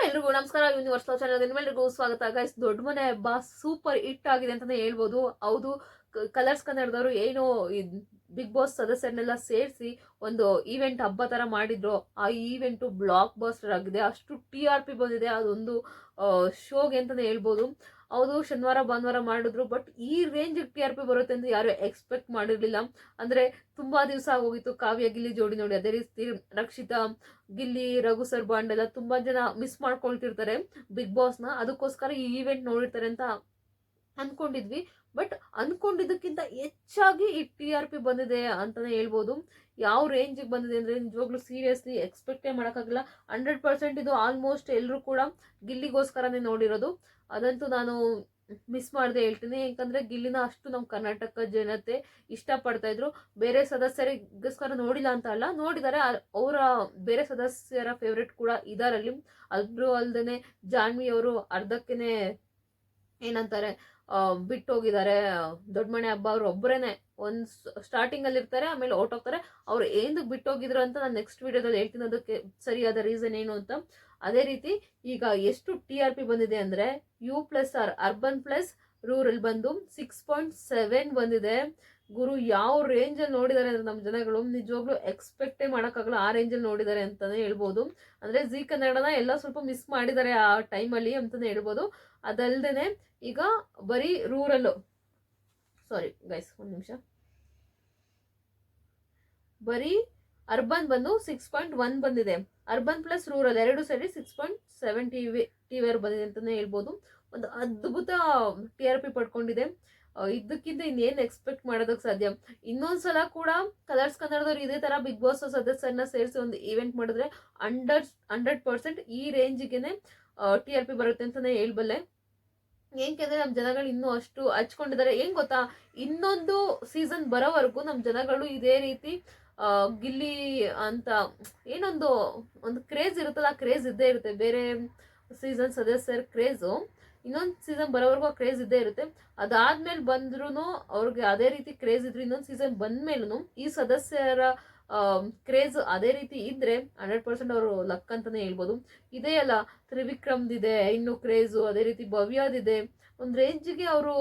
ಎಲ್ರಿಗೂ ನಮಸ್ಕಾರ. Universal channel ನಿಮ್ಮೆಲ್ಲರಿಗೂ ಸ್ವಾಗತ. ಗೈಸ್, ದೊಡ್ಡ ಮನೆ ಹಬ್ಬ ಸೂಪರ್ ಹಿಟ್ ಆಗಿದೆ ಅಂತಾನೆ ಹೇಳ್ಬೋದು. ಹೌದು, ಕಲರ್ಸ್ ಕನ್ನಡದವರು ಏನು ಬಿಗ್ ಬಾಸ್ ಸದಸ್ಯರನ್ನೆಲ್ಲ ಸೇರಿಸಿ ಒಂದು ಈವೆಂಟ್ ಹಬ್ಬ ತರ ಮಾಡಿದ್ರು. ಆ ಈವೆಂಟು ಬ್ಲಾಕ್ ಬಸ್ಟರ್ ಆಗಿದೆ. ಅಷ್ಟು TRP ಬಂದಿದೆ ಅದೊಂದು ಶೋಗೆ ಅಂತಾನೆ ಹೇಳ್ಬೋದು. ಹೌದು, ಶನಿವಾರ ಭಾನುವಾರ ಮಾಡಿದ್ರು, ಬಟ್ ಈ ರೇಂಜ್ TRP ಬರುತ್ತೆ ಅಂತ ಯಾರು ಎಕ್ಸ್ಪೆಕ್ಟ್ ಮಾಡಿರ್ಲಿಲ್ಲ. ಅಂದ್ರೆ ತುಂಬಾ ದಿವಸ ಆಗೋಗಿತ್ತು ಕಾವ್ಯ ಗಿಲ್ಲಿ ಜೋಡಿ ನೋಡಿ. ಅದೇ ರೀತಿ ರಕ್ಷಿತಾ, ಗಿಲ್ಲಿ, ರಘು ಸರ್ ಬಾಂಡ್ ಎಲ್ಲ ತುಂಬಾ ಜನ ಮಿಸ್ ಮಾಡ್ಕೊಳ್ತಿರ್ತಾರೆ ಬಿಗ್ ಬಾಸ್ನ. ಅದಕ್ಕೋಸ್ಕರ ಈ ಈವೆಂಟ್ ನೋಡಿರ್ತಾರೆ ಅಂತ ಅನ್ಕೊಂಡಿದ್ವಿ. ಬಟ್ ಅನ್ಕೊಂಡಿದ್ದಕ್ಕಿಂತ ಹೆಚ್ಚಾಗಿ ಈ TRP ಬಂದಿದೆ ಅಂತಾನೆ ಹೇಳ್ಬೋದು. ಯಾವ ರೇಂಜಿಗೆ ಬಂದಿದೆ ಅಂದ್ರೆ ನಿಜವಾಗ್ಲೂ ಸೀರಿಯಸ್ಲಿ ಎಕ್ಸ್ಪೆಕ್ಟೇ ಮಾಡೋಕ್ಕಾಗಲ್ಲ. 100% ಇದು ಆಲ್ಮೋಸ್ಟ್ ಎಲ್ಲರೂ ಕೂಡ ಗಿಲ್ಲಿಗೋಸ್ಕರನೇ ನೋಡಿರೋದು. ಅದಂತೂ ನಾನು ಮಿಸ್ ಮಾಡದೆ ಹೇಳ್ತೀನಿ. ಯಾಕಂದ್ರೆ ಗಿಲ್ಲಿನ ಅಷ್ಟು ನಮ್ಮ ಕರ್ನಾಟಕ ಜನತೆ ಇಷ್ಟಪಡ್ತಾ ಇದ್ರು. ಬೇರೆ ಸದಸ್ಯರಿಗೋಸ್ಕರ ನೋಡಿಲ್ಲ ಅಂತ ಅಲ್ಲ, ನೋಡಿದ್ದಾರೆ. ಅವರ ಬೇರೆ ಸದಸ್ಯರ ಫೇವ್ರೆಟ್ ಕೂಡ ಇದಾರಲ್ಲಿ. ಅದ್ರು ಅಲ್ದೇನೆ ಜಾನ್ವಿ ಅವರು ಅರ್ಧಕ್ಕೆನೆ ಏನಂತಾರೆ ಬಿಟ್ಟು ಹೋಗಿದ್ದಾರೆ. ದೊಡ್ಡ ಮನೆ ಹಬ್ಬ ಅವ್ರು ಒಬ್ಬರೇನೆ ಒಂದ್ ಸ್ಟಾರ್ಟಿಂಗ್ ಅಲ್ಲಿ ಇರ್ತಾರೆ, ಆಮೇಲೆ ಔಟ್ ಹೋಗ್ತಾರೆ. ಅವ್ರು ಏನಕ್ಕೆ ಬಿಟ್ಟು ಹೋಗಿದ್ರು ಅಂತ ನಾನು ನೆಕ್ಸ್ಟ್ ವಿಡಿಯೋದಲ್ಲಿ ಹೇಳ್ತೀನಿ, ಅದಕ್ಕೆ ಸರಿಯಾದ ರೀಸನ್ ಏನು ಅಂತ. ಅದೇ ರೀತಿ ಈಗ ಎಷ್ಟು TRP ಬಂದಿದೆ ಅಂದ್ರೆ U+R ಅರ್ಬನ್ ಪ್ಲಸ್ ರೂರಲ್ ಬಂದು 6.7 ಬಂದಿದೆ. ಗುರು, ಯಾವ ರೇಂಜಲ್ಲಿ ನೋಡಿದ್ದಾರೆ ಅಂದ್ರೆ ನಮ್ಮ ಜನಗಳು ನಿಜವಾಗ್ಲೂ ಎಕ್ಸ್ಪೆಕ್ಟೇ ಮಾಡೋಕ್ಕಾಗಲ್ಲ. ಆ ರೇಂಜಲ್ಲಿ ನೋಡಿದ್ದಾರೆ ಅಂತಾನೆ ಹೇಳ್ಬೋದು. ಅಂದ್ರೆ ಜಿ ಕನ್ನಡನ ಎಲ್ಲ ಸ್ವಲ್ಪ ಮಿಸ್ ಮಾಡಿದ್ದಾರೆ ಆ ಟೈಮಲ್ಲಿ ಅಂತಾನೆ ಹೇಳ್ಬೋದು. ಅದಲ್ದೇನೆ ಈಗ ಬರೀ ರೂರಲ್ಲು, ಸಾರಿ ಗೈಸ್ ಒಂದು ನಿಮಿಷ, ಬರೀ ಅರ್ಬನ್ ಬಂದು 6.1 ಬಂದಿದೆ. ಅರ್ಬನ್ ಪ್ಲಸ್ ರೂರಲ್ ಎರಡು ಸೇರಿ 6.7 TVR ಬಂದಿದೆ ಅಂತಾನೆ ಹೇಳ್ಬೋದು. ಒಂದು ಅದ್ಭುತ TRP ಪಡ್ಕೊಂಡಿದೆ. ಇದಕ್ಕಿಂತ ಇನ್ನೇನು ಎಕ್ಸ್ಪೆಕ್ಟ್ ಮಾಡೋದಕ್ಕೆ ಸಾಧ್ಯ. ಇನ್ನೊಂದ್ಸಲ ಕೂಡ ಕಲರ್ಸ್ ಕನ್ನಡದವ್ರು ಇದೇ ತರ ಬಿಗ್ ಬಾಸ್ ಸದಸ್ಯರನ್ನ ಸೇರಿಸಿ ಒಂದು ಈವೆಂಟ್ ಮಾಡಿದ್ರೆ 100% ಈ ರೇಂಜಿಗೆನೆ TRP ಬರುತ್ತೆ ಅಂತಾನೆ ಹೇಳ್ಬಲ್ಲೆ. ಏಕೆಂದ್ರೆ ನಮ್ಮ ಜನಗಳು ಇನ್ನೂ ಅಷ್ಟು ಹಚ್ಕೊಂಡಿದ್ದಾರೆ. ಏನ್ ಗೊತ್ತಾ, ಇನ್ನೊಂದು ಸೀಸನ್ ಬರೋವರೆಗೂ ನಮ್ಮ ಜನಗಳು ಇದೇ ರೀತಿ ಗಿಲ್ಲಿ ಅಂತ ಏನೊಂದು ಕ್ರೇಜ್ ಇರುತ್ತಲ್ಲ, ಆ ಕ್ರೇಜ್ ಇದ್ದೇ ಇರುತ್ತೆ. ಬೇರೆ ಸೀಸನ್ ಸದಸ್ಯರ ಕ್ರೇಜು ಇನ್ನೊಂದು ಸೀಸನ್ ಬರೋವರೆಗೂ ಆ ಕ್ರೇಜ್ ಇದ್ದೇ ಇರುತ್ತೆ. ಅದಾದ್ಮೇಲೆ ಬಂದ್ರು ಅವ್ರಿಗೆ ಅದೇ ರೀತಿ ಕ್ರೇಜ್ ಇದ್ರು ಇನ್ನೊಂದು ಸೀಸನ್ ಬಂದ್ಮೇಲೂ ಈ ಸದಸ್ಯರ ಕ್ರೇಜ್ ಅದೇ ರೀತಿ ಇದ್ರೆ 100% ಅವರು ಲಕ್ ಅಂತಾನೆ ಹೇಳ್ಬೋದು. ಇದೇ ಅಲ್ಲ, ತ್ರಿವಿಕ್ರಮ್ದಿದೆ ಇನ್ನು ಕ್ರೇಜು, ಅದೇ ರೀತಿ ಭವ್ಯದಿದೆ. ಒಂದು ರೇಂಜಿಗೆ ಅವರು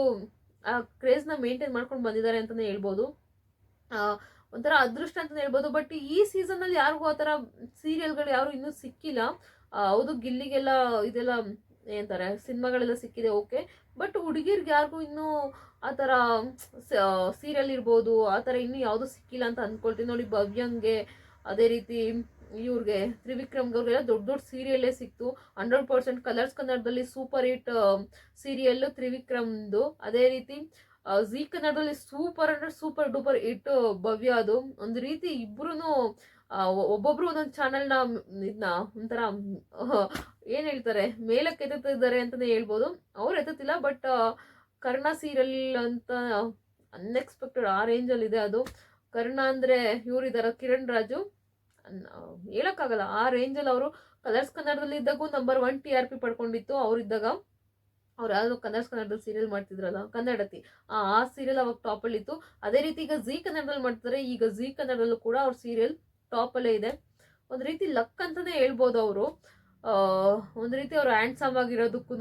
ಆ ಕ್ರೇಜ್ನ ಮೇಂಟೈನ್ ಮಾಡ್ಕೊಂಡು ಬಂದಿದ್ದಾರೆ ಅಂತಾನೆ ಹೇಳ್ಬೋದು. ಒಂಥರ ಅದೃಷ್ಟ ಅಂತಾನೆ ಹೇಳ್ಬೋದು. ಬಟ್ ಈ ಸೀಸನ್ ಅಲ್ಲಿ ಯಾರಿಗೂ ಆ ಥರ ಸೀರಿಯಲ್ಗಳು ಯಾರು ಇನ್ನೂ ಸಿಕ್ಕಿಲ್ಲ. ಹೌದು, ಗಿಲ್ಲಿಗೆಲ್ಲ ಇದೆಲ್ಲ ಏನಂತಾರೆ ಸಿನಿಮಾಗಳೆಲ್ಲ ಸಿಕ್ಕಿದೆ, ಓಕೆ. ಬಟ್ ಹುಡುಗಿರ್ಗೆ ಯಾರಿಗೂ ಇನ್ನೂ ಆ ಥರ ಸೀರಿಯಲ್ ಇರ್ಬೋದು ಆ ಥರ ಇನ್ನೂ ಯಾವುದು ಸಿಕ್ಕಿಲ್ಲ ಅಂತ ಅಂದ್ಕೊಳ್ತೀನಿ. ನೋಡಿ, ಭವ್ಯಂಗೆ, ಅದೇ ರೀತಿ ಇವ್ರಿಗೆ ತ್ರಿವಿಕ್ರಮ್ಗೆ, ಅವ್ರಿಗೆಲ್ಲ ದೊಡ್ಡ ದೊಡ್ಡ ಸೀರಿಯಲ್ಲೇ ಸಿಕ್ತು. 100% ಕಲರ್ಸ್ ಕನ್ನಡದಲ್ಲಿ ಸೂಪರ್ ಹಿಟ್ ಸೀರಿಯಲ್ ತ್ರಿವಿಕ್ರಮ್ದು. ಅದೇ ರೀತಿ ಜಿ ಕನ್ನಡದಲ್ಲಿ ಸೂಪರ್ ಅಂದ್ರೆ ಸೂಪರ್ ಡೂಪರ್ ಹಿಟ್ ಭವ್ಯ. ಅದು ಒಂದು ರೀತಿ ಇಬ್ರು ಒಬ್ಬೊಬ್ರು ಒಂದೊಂದು ಚಾನಲ್ನ ಇದನ್ನ ಒಂಥರ ಏನ್ ಹೇಳ್ತಾರೆ ಮೇಲಕ್ಕೆ ಎತ್ತುತ್ತಿದ್ದಾರೆ ಅಂತಾನೆ ಹೇಳ್ಬೋದು. ಅವ್ರು ಎತ್ತುತ್ತಿಲ್ಲ, ಬಟ್ ಕರ್ಣ ಸೀರಿಯಲ್ ಅಂತ ಅನ್ಎಕ್ಸ್ಪೆಕ್ಟೆಡ್ ಆ ರೇಂಜಲ್ಲಿ ಇದೆ ಅದು. ಕರ್ಣ ಅಂದ್ರೆ ಇವರಿದಾರ ಕಿರಣ್ ರಾಜು, ಹೇಳಕ್ಕಾಗಲ್ಲ ಆ ರೇಂಜಲ್ಲಿ ಅವರು ಕಲರ್ಸ್ ಕನ್ನಡದಲ್ಲಿ ಇದ್ದಾಗೂ ನಂಬರ್ 1 TRP ಪಡ್ಕೊಂಡಿತ್ತು. ಅವರಿದ್ದಾಗ ಅವ್ರು ಯಾವ್ದು ಕಲರ್ಸ್ ಕನ್ನಡದಲ್ಲಿ ಸೀರಿಯಲ್ ಮಾಡ್ತಿದ್ರಲ್ಲ ಕನ್ನಡತಿ, ಆ ಸೀರಿಯಲ್ ಅವಾಗ ಟಾಪಲ್ಲಿ ಇತ್ತು. ಅದೇ ರೀತಿ ಈಗ ಜಿ ಕನ್ನಡದಲ್ಲಿ ಮಾಡ್ತಾರೆ. ಈಗ ಜಿ ಕನ್ನಡದಲ್ಲೂ ಕೂಡ ಅವ್ರ ಸೀರಿಯಲ್ ಟಾಪಲ್ಲೇ ಇದೆ. ಒಂದು ರೀತಿ ಲಕ್ ಅಂತಾನೆ ಹೇಳ್ಬೋದು. ಅವರು ಒಂದು ರೀತಿ ಅವ್ರು ಹ್ಯಾಂಡ್ಸಮ್ ಆಗಿರೋದಕ್ಕೂ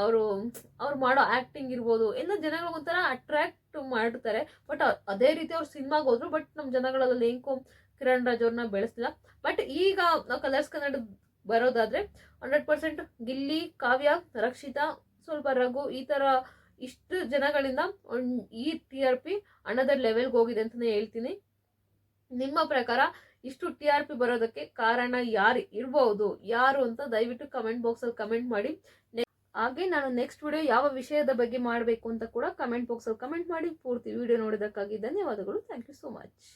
ಅವ್ರು ಮಾಡೋ ಆಕ್ಟಿಂಗ್ ಇರ್ಬೋದು ಎಲ್ಲ ಜನಗಳು ಒಂಥರ ಅಟ್ರಾಕ್ಟ್ ಮಾಡ್ತಾರೆ. ಬಟ್ ಅದೇ ರೀತಿ ಅವ್ರು ಸಿನಿಮಾಗೆ ಹೋದ್ರು, ಬಟ್ ನಮ್ಮ ಜನಗಳಲ್ಲಿ ಏನ್ಕೋ ಕಿರಣ್ ರಾಜ್ ಅವ್ರನ್ನ ಬೆಳೆಸ್ತಿಲ್ಲ. ಬಟ್ ಈಗ ನಾವು ಕಲರ್ಸ್ ಕನ್ನಡ ಬರೋದಾದ್ರೆ 100% ಗಿಲ್ಲಿ, ಕಾವ್ಯ, ರಕ್ಷಿತಾ, ಸ್ವಲ್ಪ ರಘು, ಈ ತರ ಇಷ್ಟು ಜನಗಳಿಂದ ಈ TRP ಅನದರ್ ಲೆವೆಲ್ಗೆ ಹೋಗಿದೆ ಅಂತಾನೆ ಹೇಳ್ತೀನಿ. ನಿಮ್ಮ ಪ್ರಕಾರ ಇಷ್ಟು TRP ಬರೋದಕ್ಕೆ ಕಾರಣ ಯಾರು ಇರ್ಬೋದು, ಯಾರು ಅಂತ ದಯವಿಟ್ಟು ಕಮೆಂಟ್ ಬಾಕ್ಸಲ್ಲಿ ಕಮೆಂಟ್ ಮಾಡಿ. ಹಾಗೆ ನಾನು ನೆಕ್ಸ್ಟ್ ವಿಡಿಯೋ ಯಾವ ವಿಷಯದ ಬಗ್ಗೆ ಮಾಡಬೇಕು ಅಂತ ಕೂಡ ಕಮೆಂಟ್ ಬಾಕ್ಸಲ್ಲಿ ಕಮೆಂಟ್ ಮಾಡಿ. ಪೂರ್ತಿ ವಿಡಿಯೋ ನೋಡೋದಕ್ಕಾಗಿ ಧನ್ಯವಾದಗಳು. Thank you so much.